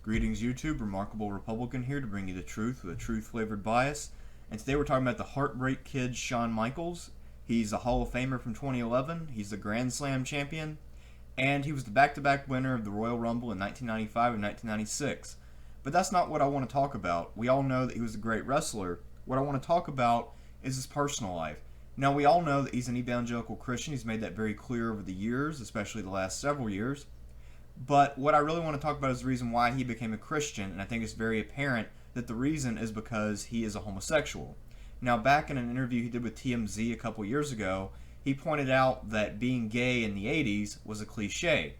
Greetings YouTube, Remarkable Republican here to bring you the truth with a truth-flavored bias. And today we're talking about the Heartbreak Kid Shawn Michaels. He's a Hall of Famer from 2011, he's the Grand Slam champion, and he was the back-to-back winner of the Royal Rumble in 1995 and 1996. But that's not what I want to talk about. We all know that he was a great wrestler. What I want to talk about is his personal life. Now, we all know that he's an evangelical Christian. He's made that very clear over the years, especially the last several years. But what I really want to talk about is the reason why he became a Christian, and I think it's very apparent that the reason is because he is a homosexual. Now, back in an interview he did with TMZ a couple years ago, he pointed out that being gay in the 80s was a cliche.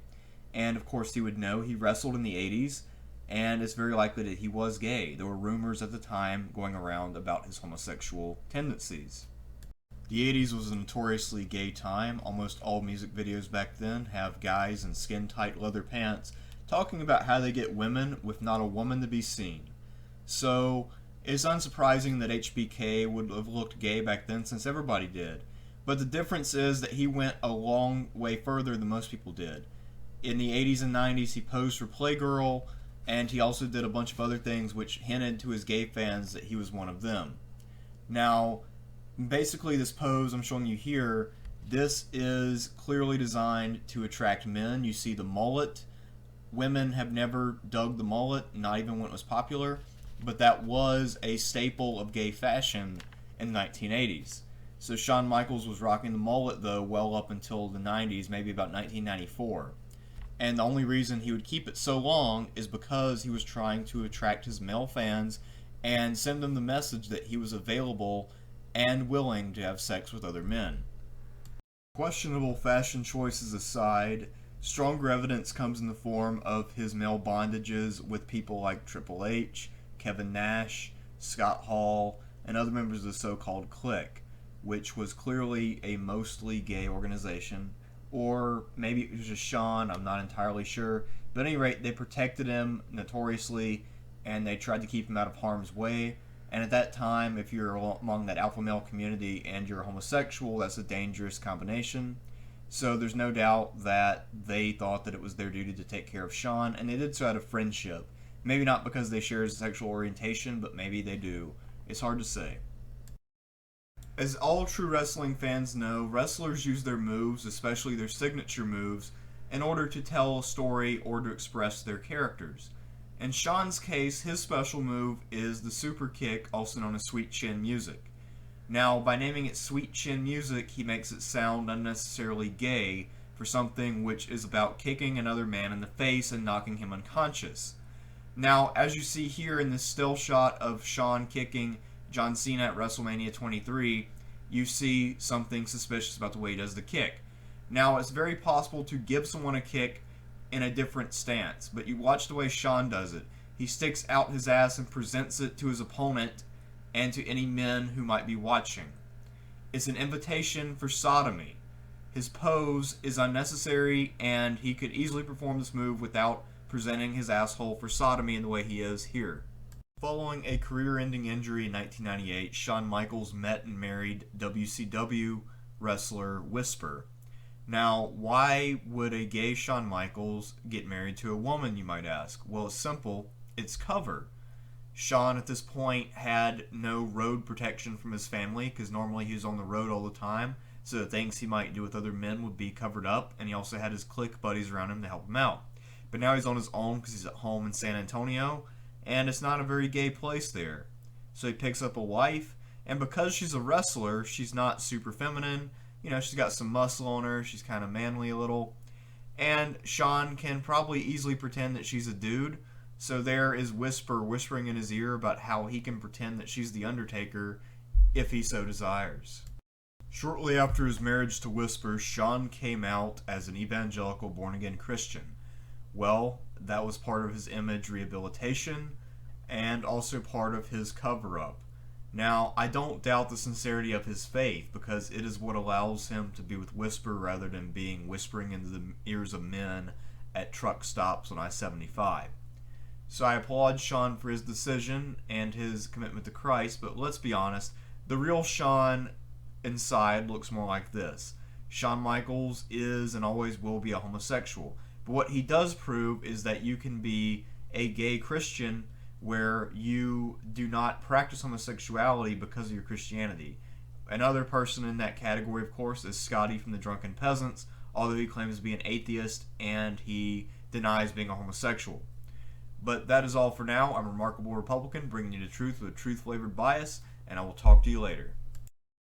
And of course, he would know he wrestled in the 80s, and it's very likely that he was gay. There were rumors at the time going around about his homosexual tendencies. The 80s was a notoriously gay time. Almost all music videos back then have guys in skin-tight leather pants talking about how they get women with not a woman to be seen. So it's unsurprising that HBK would have looked gay back then, since everybody did. But the difference is that he went a long way further than most people did. In the 80s and 90s, he posed for Playgirl, and he also did a bunch of other things which hinted to his gay fans that he was one of them. Now, basically, this pose I'm showing you here, this is clearly designed to attract men. You see the mullet. Women have never dug the mullet, not even when it was popular, but that was a staple of gay fashion in the 1980s. So Shawn Michaels was rocking the mullet, though, well up until the 90s, maybe about 1994. And the only reason he would keep it so long is because he was trying to attract his male fans and send them the message that he was available and willing to have sex with other men. Questionable fashion choices aside, stronger evidence comes in the form of his male bondages with people like Triple H, Kevin Nash, Scott Hall, and other members of the so-called clique, which was clearly a mostly gay organization. Or maybe it was just Shawn, I'm not entirely sure. But at any rate, they protected him notoriously, and they tried to keep him out of harm's way. And at that time, if you're among that alpha male community and you're a homosexual, that's a dangerous combination. So there's no doubt that they thought that it was their duty to take care of Shawn, and they did so out of friendship. Maybe not because they share his sexual orientation, but maybe they do. It's hard to say. As all true wrestling fans know, wrestlers use their moves, especially their signature moves, in order to tell a story or to express their characters. In Shawn's case, his special move is the super kick, also known as sweet chin music. Now, by naming it sweet chin music, he makes it sound unnecessarily gay for something which is about kicking another man in the face and knocking him unconscious. Now, as you see here in this still shot of Shawn kicking John Cena at WrestleMania 23, you see something suspicious about the way he does the kick. Now, it's very possible to give someone a kick in a different stance, but you watch the way Shawn does it. He sticks out his ass and presents it to his opponent and to any men who might be watching. It's an invitation for sodomy. His pose is unnecessary, and he could easily perform this move without presenting his asshole for sodomy in the way he is here. Following a career-ending injury in 1998, Shawn Michaels met and married WCW wrestler Whisper. Now, why would a gay Shawn Michaels get married to a woman, you might ask? Well, it's simple. It's cover. Shawn, at this point, had no road protection from his family, because normally he was on the road all the time, so the things he might do with other men would be covered up, and he also had his clique buddies around him to help him out. But now he's on his own because he's at home in San Antonio, and it's not a very gay place there. So he picks up a wife, and because she's a wrestler, she's not super feminine. You know, she's got some muscle on her, she's kind of manly a little. And Shawn can probably easily pretend that she's a dude, so there is Whisper whispering in his ear about how he can pretend that she's the Undertaker if he so desires. Shortly after his marriage to Whisper, Shawn came out as an evangelical born-again Christian. Well, that was part of his image rehabilitation and also part of his cover-up. Now, I don't doubt the sincerity of his faith, because it is what allows him to be with Whisper rather than being whispering into the ears of men at truck stops on I-75. So I applaud Shawn for his decision and his commitment to Christ, but let's be honest, the real Shawn inside looks more like this. Shawn Michaels is and always will be a homosexual. But what he does prove is that you can be a gay Christian where you do not practice homosexuality because of your Christianity. Another person in that category, of course, is Scotty from the Drunken Peasants, although he claims to be an atheist and he denies being a homosexual. But that is all for now. I'm Remarkable Republican, bringing you the truth with a truth-flavored bias, and I will talk to you later.